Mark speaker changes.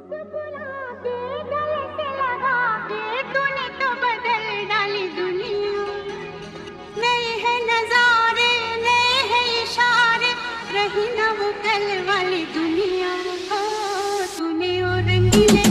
Speaker 1: मुस्कुरा के गले से लगा के तूने तो बदल डाली दुनिया। नए हैं नजारे, नए हैं इशारे, रही ना वो कल वाली दुनिया। ओ तूने और रंगीले